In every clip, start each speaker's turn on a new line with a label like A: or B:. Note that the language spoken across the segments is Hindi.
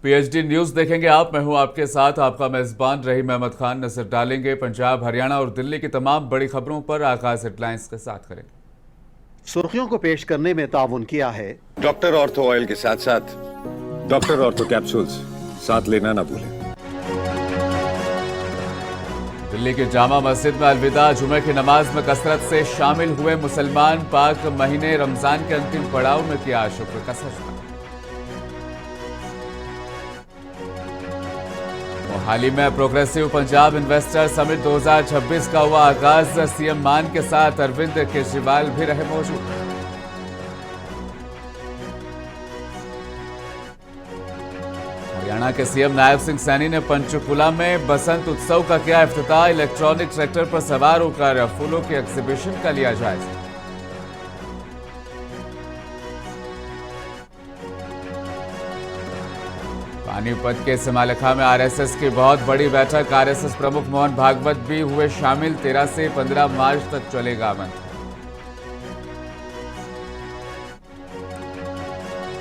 A: पीएचडी न्यूज देखेंगे आप। मैं हूं आपके साथ आपका मेजबान रहीम अहमद खान। नजर डालेंगे पंजाब, हरियाणा और दिल्ली की तमाम बड़ी खबरों पर। आगाज हेडलाइंस के साथ करेंगे।
B: सुर्खियों को पेश करने में ताउन किया है
C: डॉक्टर ऑर्थो ऑयल के साथ साथ डॉक्टर ऑर्थो कैप्सूल्स साथ लेना ना भूलें।
A: दिल्ली की जामा मस्जिद में अलविदा जुमे की नमाज में कसरत से शामिल हुए मुसलमान। पाक महीने रमजान के अंतिम पड़ाव में किया शुक्र का सजदा। मोहाली में प्रोग्रेसिव पंजाब इन्वेस्टर समिट 2026 का हुआ आगाज। सीएम मान के साथ अरविंद केजरीवाल भी रहे मौजूद। हरियाणा के सीएम नायब सिंह सैनी ने पंचकुला में बसंत उत्सव का किया इफ्तिताह। इलेक्ट्रॉनिक ट्रैक्टर पर सवार होकर फूलों के एग्जीबिशन का लिया जायजा। पानीपत के सिमालेखा में आरएसएस की बहुत बड़ी बैठक। आरएसएस प्रमुख मोहन भागवत भी हुए शामिल। 13 से 15 मार्च तक चलेगा मंथन।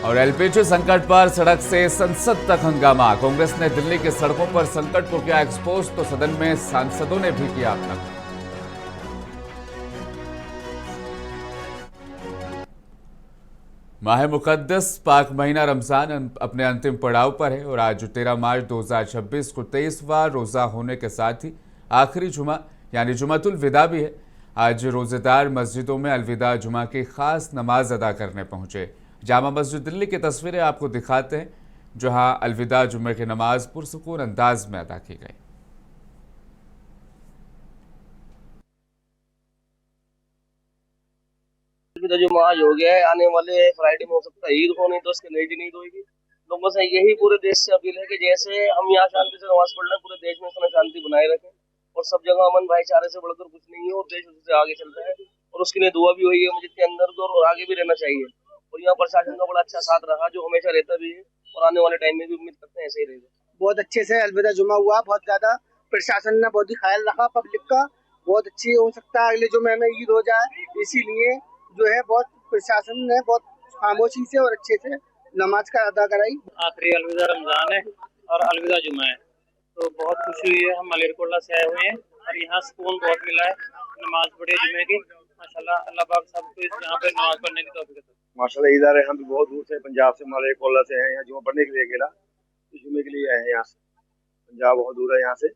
A: और एलपीजी संकट पर सड़क से संसद तक हंगामा। कांग्रेस ने दिल्ली की सड़कों पर संकट को किया एक्सपोज, तो सदन में सांसदों ने भी किया अपना। माह मुकद्दस पाक महीना रमजान अपने अंतिम पड़ाव पर है और आज 13 मार्च 2026 को 23वां रोजा होने के साथ ही आखिरी जुमा यानी जुमातुल विदा भी है। आज रोजेदार मस्जिदों में अलविदा जुमा की खास नमाज अदा करने पहुंचे। जामा मस्जिद दिल्ली की तस्वीरें आपको दिखाते हैं, जहां अलविदा जुमे की नमाज पुरसुकून अंदाज में अदा की गई।
D: तो जो आज हो गया है, आने वाले फ्राइडे में हो सकता है ईद हो, नहीं तो उसके नई ईद होगी। लोगों से यही पूरे देश से अपील है कि जैसे हम यहाँ शांति से नमाज पढ़ रहे हैं, पूरे देश में समय शांति बनाए रखें और सब जगह अमन भाईचारे से बढ़कर कुछ नहीं है और देश उससे आगे चलता है। और उसके लिए दुआ भी हुई है मस्जिद के अंदर तो, और आगे भी रहना चाहिए। और यहाँ प्रशासन का बड़ा अच्छा साथ रहा, जो हमेशा रहता भी है और आने वाले टाइम में भी उम्मीद करते हैं ऐसे ही रहेगा।
E: बहुत अच्छे से अलविदा जुमा हुआ। बहुत ज्यादा प्रशासन ने बहुत ही ख्याल रखा पब्लिक का। बहुत अच्छी हो सकता है अगले जुमे में ईद हो जाए, इसीलिए जो है बहुत प्रशासन ने बहुत खामोशी से और अच्छे से नमाज का अदा कराई।
F: आखिरी अलविदा रमजान है और अलविदा जुमा है, तो बहुत खुशी हुई है। हम मलेरकोटला से आए हुए हैं और यहाँ सुकून बहुत मिला है। नमाज पढ़ी जुमे की, माशाल्लाह। अल्लाह पाक सबको यहाँ पे नमाज पढ़ने की तौफीक दे।
C: माशाल्लाह इधर है, हम भी बहुत दूर से पंजाब से मलेरकोटला से हैं यहाँ जुमा पढ़ने के लिए अकेला, तो जुमे के लिए आए हैं यहाँ से। पंजाब बहुत दूर है यहाँ से,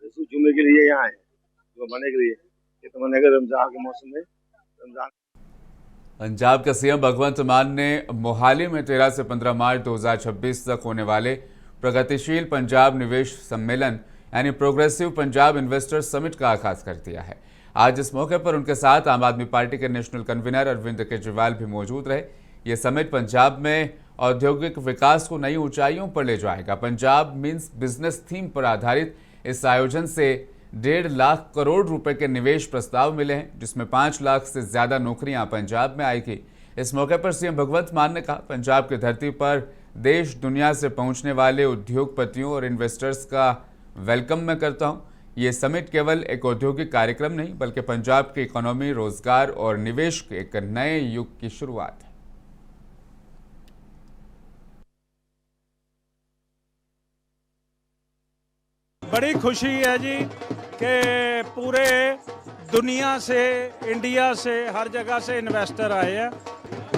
C: इस जुमे के लिए यहाँ है जुमा पढ़ने के लिए। ये तो मैंने रमजान के मौसम में रमजान।
A: पंजाब के सीएम भगवंत मान ने मोहाली में 13 से 15 मार्च 2026 तक होने वाले प्रगतिशील पंजाब निवेश सम्मेलन यानी प्रोग्रेसिव पंजाब इन्वेस्टर समिट का आगाज कर दिया है। आज इस मौके पर उनके साथ आम आदमी पार्टी के नेशनल कन्वीनर अरविंद केजरीवाल भी मौजूद रहे। ये समिट पंजाब में औद्योगिक विकास को नई ऊंचाइयों पर ले जाएगा। पंजाब मीन्स बिजनेस थीम पर आधारित इस आयोजन से 1.5 लाख करोड़ रुपए के निवेश प्रस्ताव मिले हैं, जिसमें 5 लाख से ज्यादा नौकरियां पंजाब में आएगी। इस मौके पर सीएम भगवंत मान ने कहा, पंजाब की धरती पर देश दुनिया से पहुंचने वाले उद्योगपतियों और इन्वेस्टर्स का वेलकम मैं करता हूं। ये समिट केवल एक औद्योगिक कार्यक्रम नहीं, बल्कि पंजाब की इकोनॉमी, रोजगार और निवेश के एक नए युग की शुरुआत है।
G: बड़ी खुशी है जी कि पूरे दुनिया से, इंडिया से, हर जगह से इन्वेस्टर आए हैं।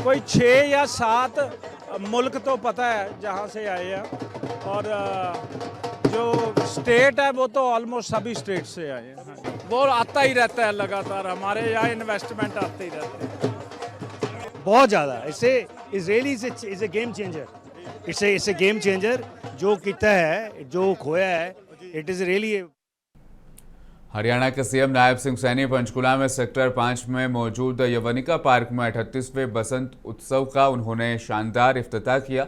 G: कोई 6 या 7 मुल्क तो पता है जहां से आए हैं, और जो स्टेट है वो तो ऑलमोस्ट सभी स्टेट से आए हैं। वो आता ही रहता है लगातार, हमारे यहाँ इन्वेस्टमेंट आते ही रहते हैं
H: बहुत ज़्यादा। It's really is a game changer. It's a game changer. जो किया है, जो खोया है, इट इज रियली।
A: हरियाणा के सीएम नायब सिंह सैनी पंचकुला में सेक्टर 5 में मौजूद यवनिका पार्क में 38वें बसंत उत्सव का उन्होंने शानदार इफ्तिताह किया।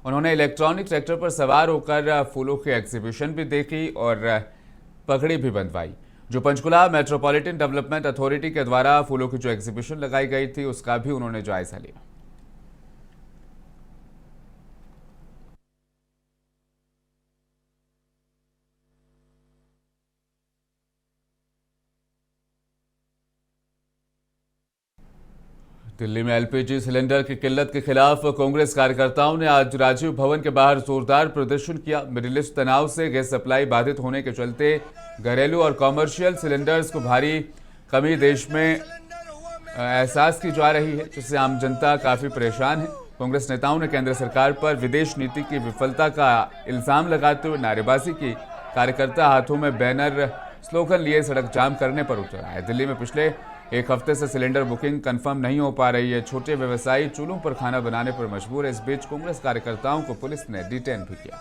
A: उन्होंने इलेक्ट्रॉनिक ट्रैक्टर पर सवार होकर फूलों की एग्जीबिशन भी देखी और पगड़ी भी बंधवाई। जो पंचकुला मेट्रोपॉलिटन डेवलपमेंट अथॉरिटी के द्वारा फूलों की जो एग्जीबिशन लगाई गई थी, उसका भी उन्होंने जायजा लिया। दिल्ली में एलपीजी सिलेंडर की किल्लत के खिलाफ कांग्रेस कार्यकर्ताओं ने आज राजीव भवन के बाहर जोरदार प्रदर्शन किया। मिडिल ईस्ट तनाव से गैस सप्लाई बाधित होने के चलते घरेलू और कॉमर्शियल सिलेंडर्स को भारी कमी देश में एहसास की जा रही है, जिससे आम जनता काफी परेशान है। कांग्रेस नेताओं ने केंद्र सरकार पर विदेश नीति की विफलता का इल्जाम लगाते हुए नारेबाजी की। कार्यकर्ता हाथों में बैनर स्लोगन लिए सड़क जाम करने पर उतर आए। दिल्ली में पिछले एक हफ्ते से सिलेंडर बुकिंग कंफर्म नहीं हो पा रही है। छोटे व्यवसायी चूल्हों पर खाना बनाने पर मजबूर है। इस बीच कांग्रेस कार्यकर्ताओं को पुलिस ने डिटेन भी किया।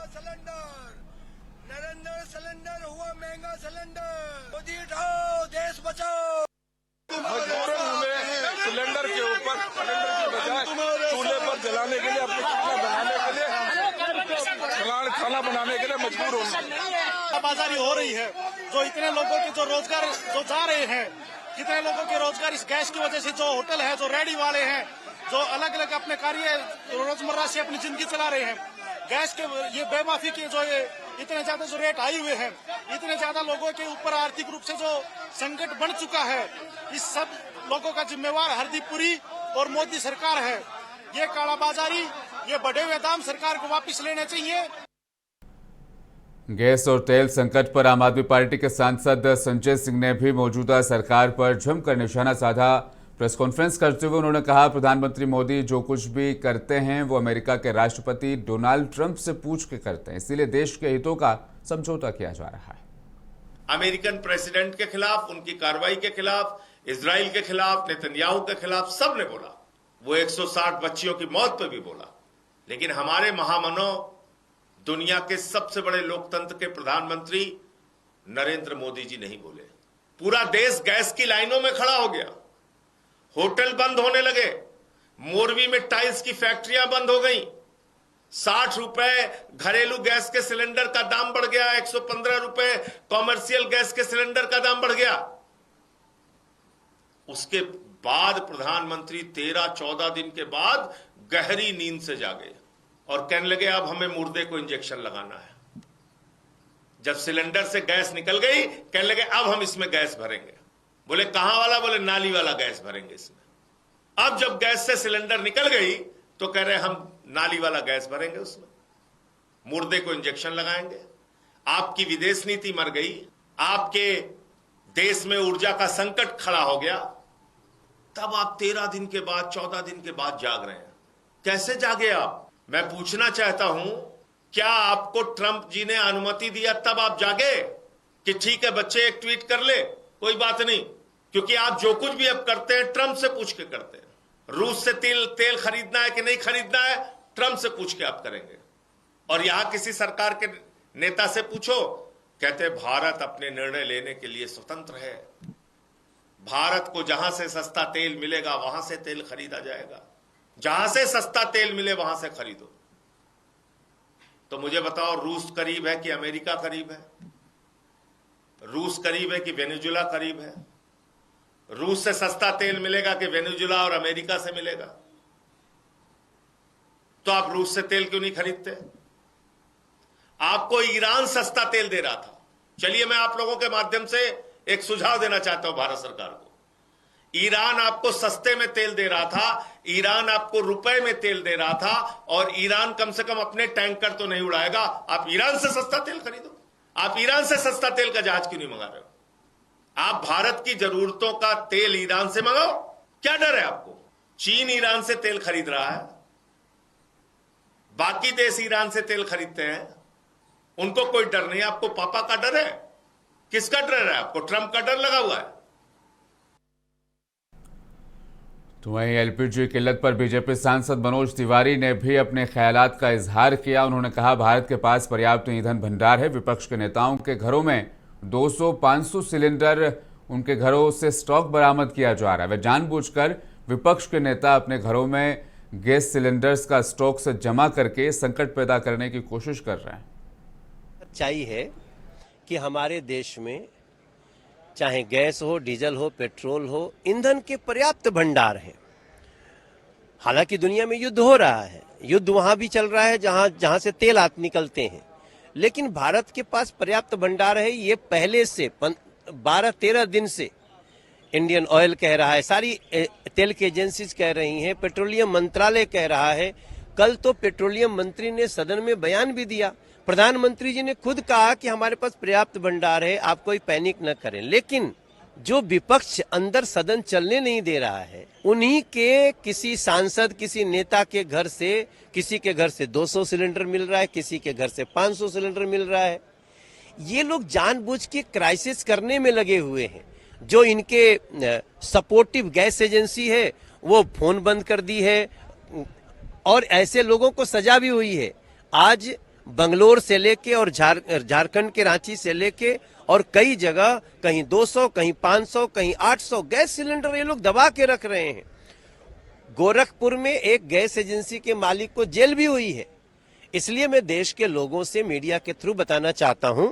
I: सिलेंडर के ऊपर सिलेंडर के बजाय चूल्हे पर जलाने के लिए, अपने खाना बनाने के लिए, खाना बनाने के लिए मजबूर होना।
J: बाजारी हो रही है, जो इतने लोगों के जो रोजगार जो जा रहे हैं, कितने लोगों के रोजगार इस गैस की वजह से, जो होटल है, जो रेडी वाले हैं, जो अलग अलग अपने कार्य रोजमर्रा से अपनी जिंदगी चला रहे हैं, गैस के ये बेमाफी के जो ये इतने ज्यादा जो रेट आए हुए हैं, इतने ज्यादा लोगों के ऊपर आर्थिक रूप से जो संकट बन चुका है, इस सब लोगों का जिम्मेवार हरदीपुरी और मोदी सरकार है। ये कालाबाजारी, ये बढ़े हुए दाम सरकार को वापस लेने चाहिए।
A: गैस और तेल संकट पर आम आदमी पार्टी के सांसद संजय सिंह ने भी मौजूदा सरकार पर जमकर निशाना साधा। प्रेस कॉन्फ्रेंस करते हुए उन्होंने कहा, प्रधानमंत्री मोदी जो कुछ भी करते हैं वो अमेरिका के राष्ट्रपति डोनाल्ड ट्रंप से पूछ के करते हैं, इसीलिए देश के हितों का समझौता किया जा रहा है।
K: अमेरिकन प्रेसिडेंट के खिलाफ, उनकी कार्रवाई के खिलाफ, इजराइल के खिलाफ, नेतन्याहू के खिलाफ सबने बोला। वो 160 बच्चियों की मौत पर भी बोला। लेकिन हमारे महामनों, दुनिया के सबसे बड़े लोकतंत्र के प्रधानमंत्री नरेंद्र मोदी जी नहीं बोले। पूरा देश गैस की लाइनों में खड़ा हो गया, होटल बंद होने लगे, मोरवी में टाइल्स की फैक्ट्रियां बंद हो गई, 60 रुपए घरेलू गैस के सिलेंडर का दाम बढ़ गया, 115 रुपए कॉमर्शियल गैस के सिलेंडर का दाम बढ़ गया। उसके बाद प्रधानमंत्री 13-14 दिन के बाद गहरी नींद से जागे और कहने लगे अब हमें मुर्दे को इंजेक्शन लगाना है। जब सिलेंडर से गैस निकल गई, कहने लगे अब हम इसमें गैस भरेंगे। बोले कहां वाला? बोले नाली वाला गैस भरेंगे इसमें। अब जब गैस से सिलेंडर निकल गई तो कह रहे हम नाली वाला गैस भरेंगे, उसमें मुर्दे को इंजेक्शन लगाएंगे। आपकी विदेश नीति मर गई, आपके देश में ऊर्जा का संकट खड़ा हो गया। तब आप 13 दिन के बाद, 14 दिन के बाद जाग रहे हैं। कैसे जागे आप? मैं पूछना चाहता हूं, क्या आपको ट्रंप जी ने अनुमति दिया तब आप जागे कि ठीक है बच्चे एक ट्वीट कर ले, कोई बात नहीं? क्योंकि आप जो कुछ भी अब करते हैं ट्रंप से पूछ के करते हैं। रूस से तेल खरीदना है कि नहीं खरीदना है, ट्रंप से पूछ के आप करेंगे। और यहां किसी सरकार के नेता से पूछो, कहते भारत अपने निर्णय लेने के लिए स्वतंत्र है। भारत को जहां से सस्ता तेल मिलेगा वहां से तेल खरीदा जाएगा। जहां से सस्ता तेल मिले वहां से खरीदो। तो मुझे बताओ, रूस करीब है कि अमेरिका करीब है? रूस करीब है कि वेनेजुएला करीब है? रूस से सस्ता तेल मिलेगा कि वेनेजुएला और अमेरिका से मिलेगा? तो आप रूस से तेल क्यों नहीं खरीदते? आपको ईरान सस्ता तेल दे रहा था। चलिए मैं आप लोगों के माध्यम से एक सुझाव देना चाहता हूं भारत सरकार को। ईरान आपको सस्ते में तेल दे रहा था, ईरान आपको रुपए में तेल दे रहा था, और ईरान कम से कम अपने टैंकर तो नहीं उड़ाएगा। आप ईरान से सस्ता तेल खरीदो। आप ईरान से सस्ता तेल का जहाज क्यों नहीं मंगा रहे हो? आप भारत की जरूरतों का तेल ईरान से मंगाओ। क्या डर है आपको? चीन ईरान से तेल खरीद रहा है, बाकी देश ईरान से तेल खरीदते हैं, उनको कोई डर नहीं। आपको पापा का डर है? किसका डर है आपको? ट्रंप का डर लगा हुआ है।
A: तो वहीं एलपीजी किल्लत पर बीजेपी सांसद मनोज तिवारी ने भी अपने ख्यालात का इजहार किया। उन्होंने कहा, भारत के पास पर्याप्त ईंधन भंडार है। विपक्ष के नेताओं के घरों में 200-500 सिलेंडर उनके घरों से स्टॉक बरामद किया जा रहा है। वे जानबूझकर विपक्ष के नेता अपने घरों में गैस सिलेंडर्स का स्टॉक से जमा करके संकट पैदा करने की कोशिश कर रहे हैं।
L: सच्चाई है कि हमारे देश में चाहे गैस हो, डीजल हो, पेट्रोल हो, ईंधन के पर्याप्त भंडार हैं। हालांकि दुनिया में युद्ध हो रहा है, युद्ध वहां भी चल रहा है जहां से तेल निकलते हैं, लेकिन भारत के पास पर्याप्त भंडार है। ये पहले से 12-13 दिन से इंडियन ऑयल कह रहा है, सारी तेल की एजेंसीज कह रही हैं, पेट्रोलियम मंत्रालय कह रहा है। कल तो पेट्रोलियम मंत्री ने सदन में बयान भी दिया, प्रधानमंत्री जी ने खुद कहा कि हमारे पास पर्याप्त भंडार है, आप कोई पैनिक न करें। लेकिन जो विपक्ष अंदर सदन चलने नहीं दे रहा है, उन्हीं के किसी सांसद, किसी नेता के घर से, किसी के घर से 200 सिलेंडर मिल रहा है, किसी के घर से 500 सिलेंडर मिल रहा है। ये लोग जानबूझ के क्राइसिस करने में लगे हुए हैं। जो इनके सपोर्टिव गैस एजेंसी है वो फोन बंद कर दी है और ऐसे लोगों को सजा भी हुई है। आज बंगलोर से लेके और झारखंड के रांची से लेके और कई जगह कहीं 200, कहीं 500, कहीं 800 गैस सिलेंडर ये लोग दबा के रख रहे हैं। गोरखपुर में एक गैस एजेंसी के मालिक को जेल भी हुई है। इसलिए मैं देश के लोगों से मीडिया के थ्रू बताना चाहता हूं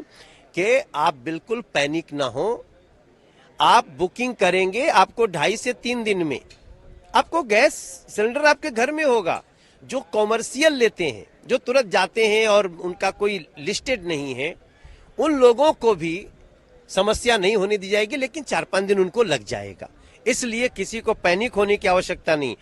L: कि आप बिल्कुल पैनिक ना हो। आप बुकिंग करेंगे, आपको 2.5 से 3 दिन में आपको गैस सिलेंडर आपके घर में होगा। जो कॉमर्शियल लेते हैं, जो तुरंत जाते हैं और उनका कोई लिस्टेड नहीं है, उन लोगों को भी समस्या नहीं होने दी जाएगी, लेकिन 4-5 दिन उनको लग जाएगा। इसलिए किसी को पैनिक होने की आवश्यकता नहीं।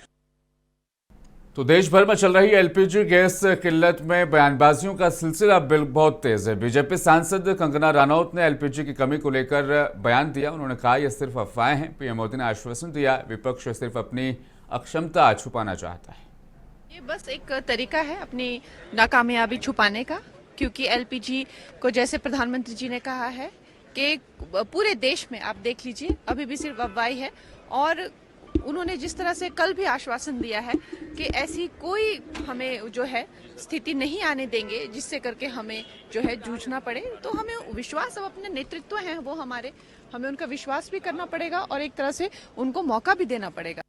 A: तो देश भर में चल रही एलपीजी गैस किल्लत में बयानबाजियों का सिलसिला बहुत तेज है। बीजेपी सांसद कंगना रनौत ने एलपीजी की कमी को लेकर बयान दिया। उन्होंने कहा यह सिर्फ अफवाहें हैं। पीएम मोदी ने आश्वासन दिया, विपक्ष सिर्फ अपनी अक्षमता छुपाना चाहता है।
M: ये बस एक तरीका है अपनी नाकामयाबी छुपाने का, क्योंकि एलपीजी को जैसे प्रधानमंत्री जी ने कहा है कि पूरे देश में आप देख लीजिए अभी भी सिर्फ अफवाह है। और उन्होंने जिस तरह से कल भी आश्वासन दिया है कि ऐसी कोई हमें जो है स्थिति नहीं आने देंगे जिससे करके हमें जो है जूझना पड़े। तो हमें विश्वास, अब अपने नेतृत्व हैं वो हमारे, हमें उनका विश्वास भी करना पड़ेगा और एक तरह से उनको मौका भी देना पड़ेगा।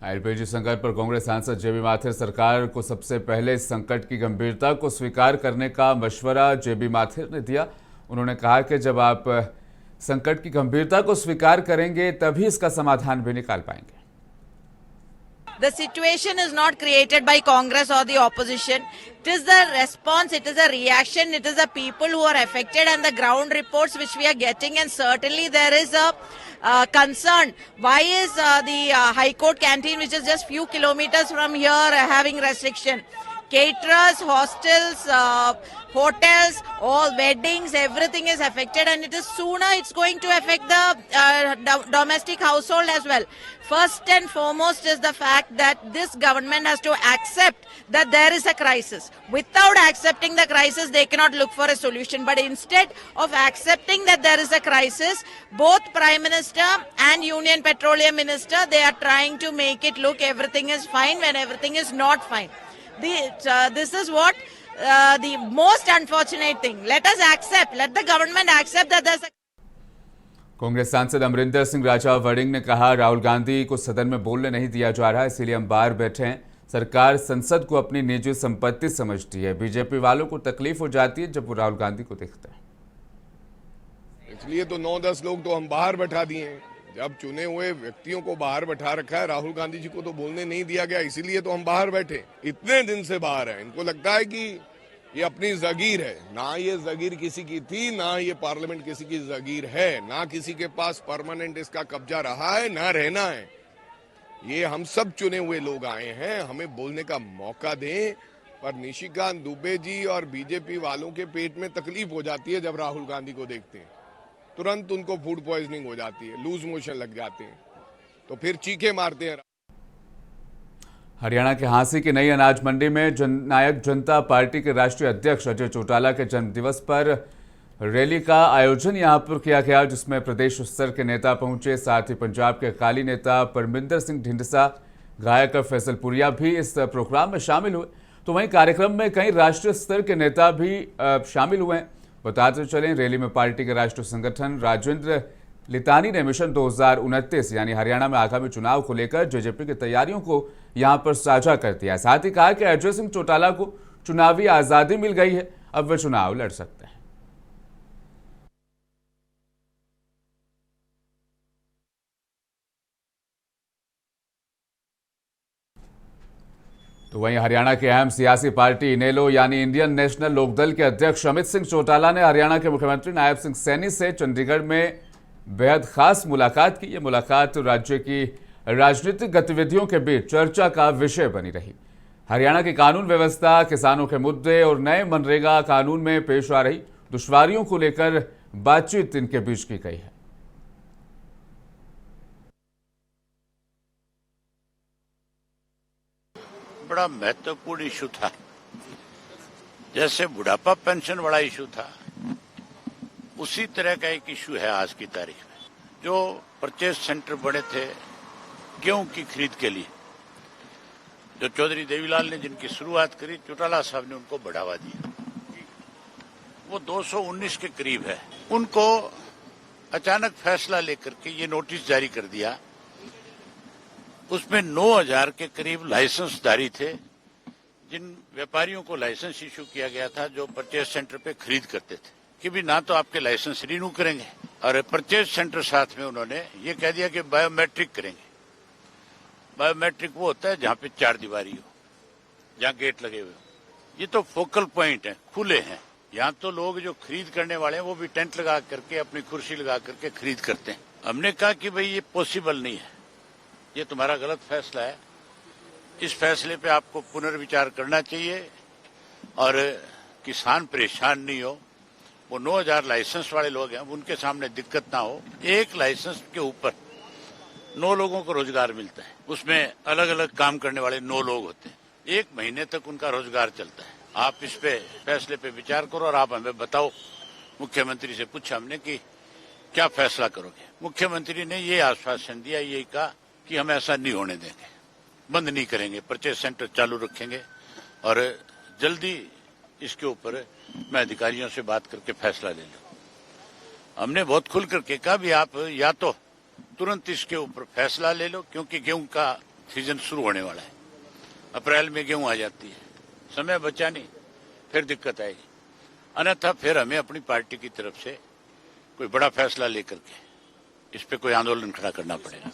A: एलपीजी संकट पर कांग्रेस सांसद जेबी माथुर सरकार को सबसे पहले इस संकट की गंभीरता को स्वीकार करने का मशवरा जेबी माथुर ने दिया। उन्होंने कहा कि जब आप संकट की गंभीरता को स्वीकार करेंगे तभी इसका समाधान भी निकाल पाएंगे।
N: The situation is not created by Congress or the opposition. It is the response, it is a reaction, it is the people who are affected and the ground reports which we are getting, and certainly there is a concern. Why is the High Court canteen, which is just few kilometers from here, having restriction? Caterers, hostels, hotels, all weddings, everything is affected, and it is sooner it's going to affect the domestic household as well. First and foremost is the fact that this government has to accept that there is a crisis. Without accepting the crisis, they cannot look for a solution. But instead of accepting that there is a crisis, both Prime Minister and Union Petroleum Minister, they are trying to make it look everything is fine when everything is not fine. This is what the most unfortunate thing. Let the government accept that there's a...
A: Congress सांसद अमरिंदर सिंह राजा वड़िंग ने कहा, राहुल गांधी को सदन में बोलने नहीं दिया जा रहा है, इसीलिए हम बाहर बैठे हैं। सरकार संसद को अपनी निजी संपत्ति समझती है। बीजेपी वालों को तकलीफ हो जाती है जब वो राहुल गांधी को देखते हैं।
I: इसलिए तो 9-10 लोग तो हम बाहर बैठा दिए हैं। जब चुने हुए व्यक्तियों को बाहर बैठा रखा है, राहुल गांधी जी को तो बोलने नहीं दिया गया, इसीलिए तो हम बाहर बैठे। इतने दिन से बाहर है। इनको लगता है कि ये अपनी जागीर है। ना ये जागीर किसी की थी, ना ये पार्लियामेंट किसी की जागीर है, ना किसी के पास परमानेंट इसका कब्जा रहा है, ना रहना है। ये हम सब चुने हुए लोग आए हैं, हमें बोलने का मौका दें। पर निशिकांत दुबे जी और बीजेपी वालों के पेट में तकलीफ हो जाती है जब राहुल गांधी को देखते हैं। तुरंत उनको फूड पॉइजनिंग हो जाती है, लूज मोशन लग जाते हैं, तो फिर चीखे मारते हैं।
A: हरियाणा के हांसी की नई अनाज मंडी में जननायक जनता पार्टी के राष्ट्रीय अध्यक्ष अजय चौटाला के जन्मदिवस पर रैली का आयोजन यहां पर किया गया, जिसमें प्रदेश स्तर के नेता पहुंचे। साथ ही पंजाब के अकाली नेता परमिंदर सिंह ढिंडसा, गायक फैसल पुरिया भी इस प्रोग्राम में शामिल हुए। तो वहीं कार्यक्रम में कई राष्ट्रीय स्तर के नेता भी शामिल हुए हैं। बताते चलें, रैली में पार्टी के राष्ट्रीय संगठन राजेंद्र लितानी ने मिशन 2029 यानी हरियाणा में आगामी चुनाव को लेकर जेजेपी की तैयारियों को यहां पर साझा कर दिया। साथ ही कहा कि अजय सिंह चौटाला को चुनावी आजादी मिल गई है, अब वे चुनाव लड़ सकते हैं। तो वहीं हरियाणा की अहम सियासी पार्टी इनेलो यानी इंडियन नेशनल लोकदल के अध्यक्ष अमित सिंह चौटाला ने हरियाणा के मुख्यमंत्री नायब सिंह सैनी से चंडीगढ़ में बेहद खास मुलाकात की। ये मुलाकात राज्य की राजनीतिक गतिविधियों के बीच चर्चा का विषय बनी रही। हरियाणा की कानून व्यवस्था, किसानों के मुद्दे और नए मनरेगा कानून में पेश आ रही दुश्वारियों को लेकर बातचीत इनके बीच की गई है।
O: बड़ा महत्वपूर्ण इशू था, जैसे बुढ़ापा पेंशन बड़ा इशू था, उसी तरह का एक इशू है आज की तारीख में। जो परचेज सेंटर बने थे गेहूं की खरीद के लिए, जो चौधरी देवीलाल ने जिनकी शुरुआत करी, चौटाला साहब ने उनको बढ़ावा दिया, वो 219 के करीब है। उनको अचानक फैसला लेकर के ये नोटिस जारी कर दिया। उसमें 9000 के करीब लाइसेंसधारी थे, जिन व्यापारियों को लाइसेंस इशू किया गया था, जो परचेज सेंटर पे खरीद करते थे, कि भी ना तो आपके लाइसेंस रिन्यू करेंगे, और परचेज सेंटर साथ में उन्होंने ये कह दिया कि बायोमेट्रिक करेंगे। बायोमेट्रिक वो होता है जहां पे 4 दीवारी हो, जहां गेट लगे हुए हो। ये तो फोकल पॉइंट है, खुले हैं। यहाँ तो लोग जो खरीद करने वाले हैं वो भी टेंट लगा करके, अपनी कुर्सी लगा करके खरीद करते हैं। हमने कहा कि भाई ये पॉसिबल नहीं है, ये तुम्हारा गलत फैसला है, इस फैसले पे आपको पुनर्विचार करना चाहिए और किसान परेशान नहीं हो। वो 9000 लाइसेंस वाले लोग हैं, उनके सामने दिक्कत ना हो। एक लाइसेंस के ऊपर 9 लोगों को रोजगार मिलता है, उसमें अलग अलग काम करने वाले 9 लोग होते हैं। 1 महीने तक उनका रोजगार चलता है। आप इस पे फैसले पे विचार करो और आप हमें बताओ। मुख्यमंत्री से पूछा हमने कि क्या फैसला करोगे। मुख्यमंत्री ने ये आश्वासन दिया, ये कहा कि हम ऐसा नहीं होने देंगे, बंद नहीं करेंगे, परचेज सेंटर चालू रखेंगे और जल्दी इसके ऊपर मैं अधिकारियों से बात करके फैसला ले लूं। हमने बहुत खुल करके कहा भी आप या तो तुरंत इसके ऊपर फैसला ले लो, क्योंकि गेहूं का सीजन शुरू होने वाला है, अप्रैल में गेहूं आ जाती है, समय बचा नहीं, फिर दिक्कत आएगी। अन्यथा फिर हमें अपनी पार्टी की तरफ से कोई बड़ा फैसला लेकर के इस पे कोई आंदोलन खड़ा करना पड़ेगा।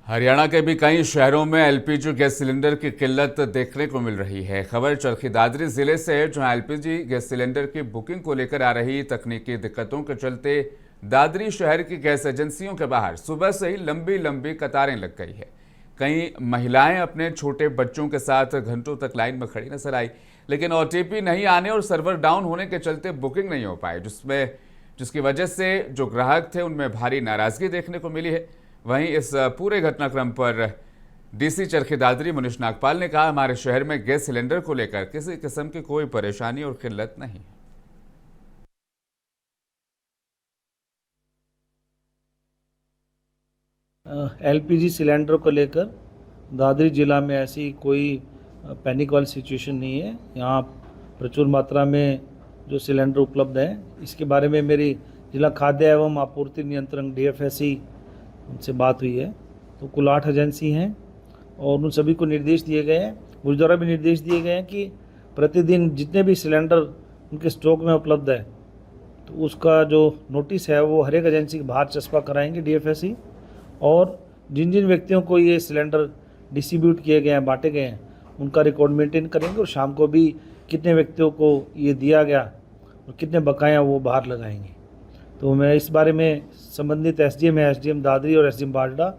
A: हरियाणा के भी कई शहरों में एलपीजी गैस सिलेंडर की किल्लत देखने को मिल रही है। खबर चरखी दादरी जिले से है, जहां एलपीजी गैस सिलेंडर की बुकिंग को लेकर आ रही तकनीकी दिक्कतों के चलते दादरी शहर की गैस एजेंसियों के बाहर सुबह से ही लंबी लंबी कतारें लग गई है। कई महिलाएं अपने छोटे बच्चों के साथ घंटों तक लाइन में खड़ी नजर आई, लेकिन ओटीपी नहीं आने और सर्वर डाउन होने के चलते बुकिंग नहीं हो पाई, जिसकी वजह से जो ग्राहक थे उनमें भारी नाराजगी देखने को मिली है। वहीं इस पूरे घटनाक्रम पर डीसी चरखी दादरी मनीष नागपाल ने कहा, हमारे शहर में गैस सिलेंडर को लेकर किसी किस्म की कोई परेशानी और किल्लत नहीं है।
P: एलपीजी सिलेंडर को लेकर दादरी जिला में ऐसी कोई पैनिक वाली सिचुएशन नहीं है। यहाँ प्रचुर मात्रा में जो सिलेंडर उपलब्ध हैं, इसके बारे में मेरी जिला खाद्य एवं आपूर्ति नियंत्रण डीएफएससी उनसे बात हुई है। तो कुल 8 एजेंसी हैं और उन सभी को निर्देश दिए गए हैं, मुझ द्वारा भी निर्देश दिए गए हैं कि प्रतिदिन जितने भी सिलेंडर उनके स्टॉक में उपलब्ध है, तो उसका जो नोटिस है वो हर एक एजेंसी के बाहर चस्पा कराएंगे डीएफएससी। और जिन जिन व्यक्तियों को ये सिलेंडर डिस्ट्रीब्यूट किए गए हैं, बांटे गए हैं, उनका रिकॉर्ड मेंटेन करेंगे और शाम को भी कितने व्यक्तियों को ये दिया गया और कितने बकाया वो बाहर लगाएंगे। तो मैं इस बारे में संबंधित एसडीएम है, एसडीएम दादरी और एसडीएम बाजड़ा,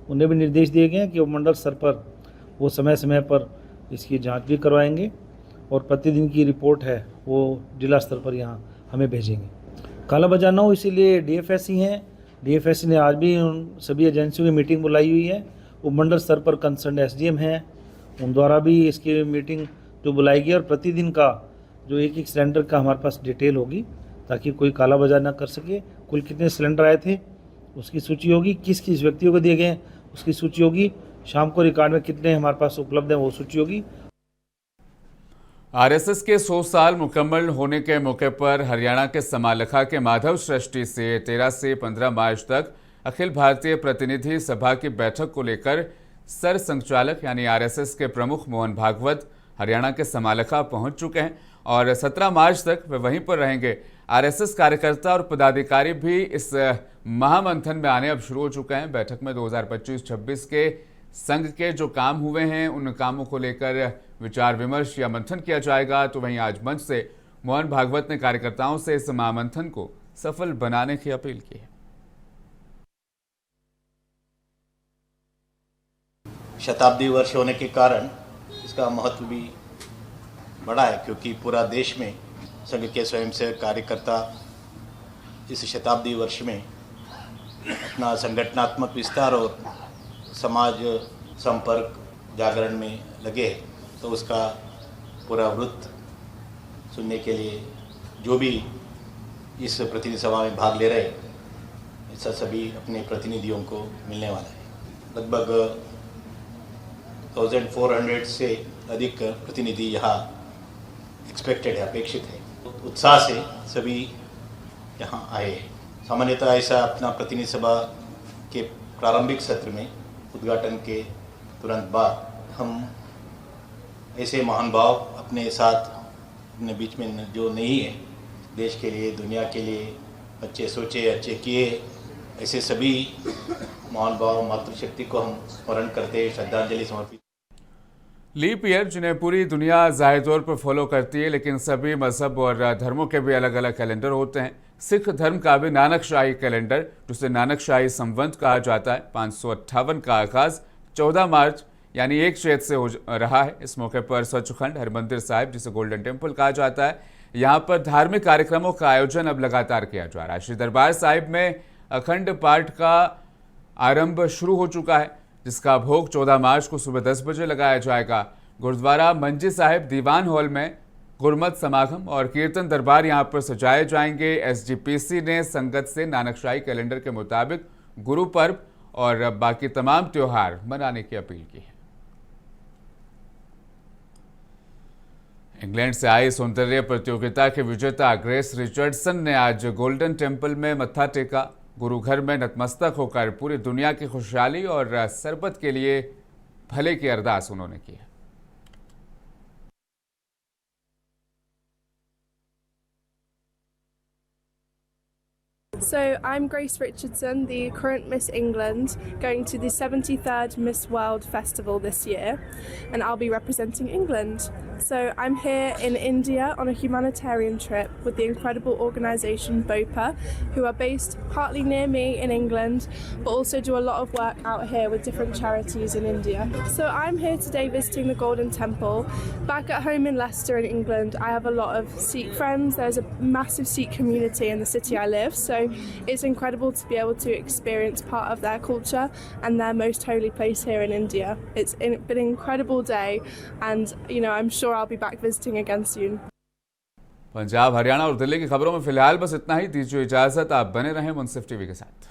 P: उन्हें भी निर्देश दिए गए हैं कि वो मंडल स्तर पर वो समय समय पर इसकी जांच भी करवाएंगे और प्रतिदिन की रिपोर्ट है वो जिला स्तर पर यहाँ हमें भेजेंगे। कालाबाजारी ना हो इसीलिए डीएफएससी हैं, डीएफएससी ने आज भी उन सभी एजेंसियों की मीटिंग बुलाई हुई है। वो मंडल स्तर पर कंसर्न एसडीएम हैं, उन द्वारा भी इसकी मीटिंग जो बुलाएगी और प्रतिदिन का जो एक एक सिलेंडर का हमारे पास डिटेल होगी, ताकि कोई कालाबाजारी ना कर सके। कुल कितने सिलेंडर आए थे उसकी सूची होगी, किस किस व्यक्तियों को दिए गए हैं उसकी सूची होगी, शाम को रिकॉर्ड में कितने हमारे पास उपलब्ध हैं वो सूची होगी।
A: आरएसएस के 100 साल मुकम्मल होने के मौके पर हरियाणा के समालखा के माधव सृष्टि से 13 से 15 मार्च तक अखिल भारतीय प्रतिनिधि सभा की बैठक को लेकर सर संचालक यानी आरएसएस के प्रमुख मोहन भागवत हरियाणा के समालखा पहुंच चुके हैं और 17 मार्च तक वे वहीं पर रहेंगे। आरएसएस कार्यकर्ता और पदाधिकारी भी इस महामंथन में आने अब शुरू हो चुके हैं। बैठक में 2025-26 के संघ के जो काम हुए हैं उन कामों को लेकर विचार विमर्श या मंथन किया जाएगा। तो वहीं आज मंच से मोहन भागवत ने कार्यकर्ताओं से इस महामंथन को सफल बनाने की अपील की है।
Q: शताब्दी वर्ष होने के कारण इसका महत्व भी बड़ा है, क्योंकि पूरा देश में संघ के स्वयंसेवक कार्यकर्ता इस शताब्दी वर्ष में अपना संगठनात्मक विस्तार और समाज संपर्क जागरण में लगे हैं। तो उसका पूरा वृत्त सुनने के लिए जो भी इस प्रतिनिधि सभा में भाग ले रहे हैं, ऐसा सभी अपने प्रतिनिधियों को मिलने वाला है। लगभग 1400 से अधिक प्रतिनिधि यहाँ एक्सपेक्टेड है, अपेक्षित है। उत्साह से सभी यहाँ आए हैं। सामान्यतः ऐसा अपना प्रतिनिधि सभा के प्रारंभिक सत्र में उद्घाटन के तुरंत बाद हम ऐसे महान भाव अपने साथ अपने बीच में जो नहीं है, देश के लिए, दुनिया के लिए अच्छे सोचे, अच्छे किए, ऐसे सभी महान भाव मातृशक्ति को हम स्मरण करते, श्रद्धांजलि समर्पित।
A: लीप ईयर, जिन्हें पूरी दुनिया जाहिर तौर पर फॉलो करती है, लेकिन सभी मजहब और धर्मों के भी अलग अलग कैलेंडर होते हैं। सिख धर्म का भी नानक शाही कैलेंडर, जिसे नानक शाही संवत कहा जाता है, 558 का आगाज 14 मार्च यानी 1 चैत से हो रहा है। इस मौके पर सचखंड हरमंदिर साहिब, जिसे गोल्डन टेम्पल कहा जाता है, यहाँ पर धार्मिक कार्यक्रमों का आयोजन अब लगातार किया जा रहा है। श्री दरबार साहिब में अखंड पाठ का आरंभ शुरू हो चुका है, जिसका भोग 14 मार्च को सुबह 10 बजे लगाया जाएगा। गुरुद्वारा मंजी साहिब दीवान हॉल में गुरमत समागम और कीर्तन दरबार यहाँ पर सजाए जाएंगे। SGPC ने संगत से नानकशाही कैलेंडर के मुताबिक गुरु पर्व और बाकी तमाम त्योहार मनाने की अपील की है। इंग्लैंड से आई सौंदर्य प्रतियोगिता के विजेता ग्रेस रिचर्डसन ने आज गोल्डन टेम्पल में मत्था टेका। गुरु घर में नतमस्तक होकर पूरी दुनिया की खुशहाली और सरबत के लिए भले की अरदास उन्होंने की है।
R: So I'm Grace Richardson, the current Miss England, going to the 73rd Miss World Festival this year, and I'll be representing England. So I'm here in India on a humanitarian trip with the incredible organisation BOPA, who are based partly near me in England, but also do a lot of work out here with different charities in India. So I'm here today visiting the Golden Temple. Back at home in Leicester in England, I have a lot of Sikh friends. There's a massive Sikh community in the city I live, so it's incredible to be able to experience part of their culture and their most holy place here in India. It's been an incredible day, and I'm sure I'll be back visiting again soon.
A: Punjab, Haryana और दिल्ली की खबरों में फिलहाल बस इतना ही। दीजिए इजाजत, आप बने रहें मुंसिफ टीवी के साथ।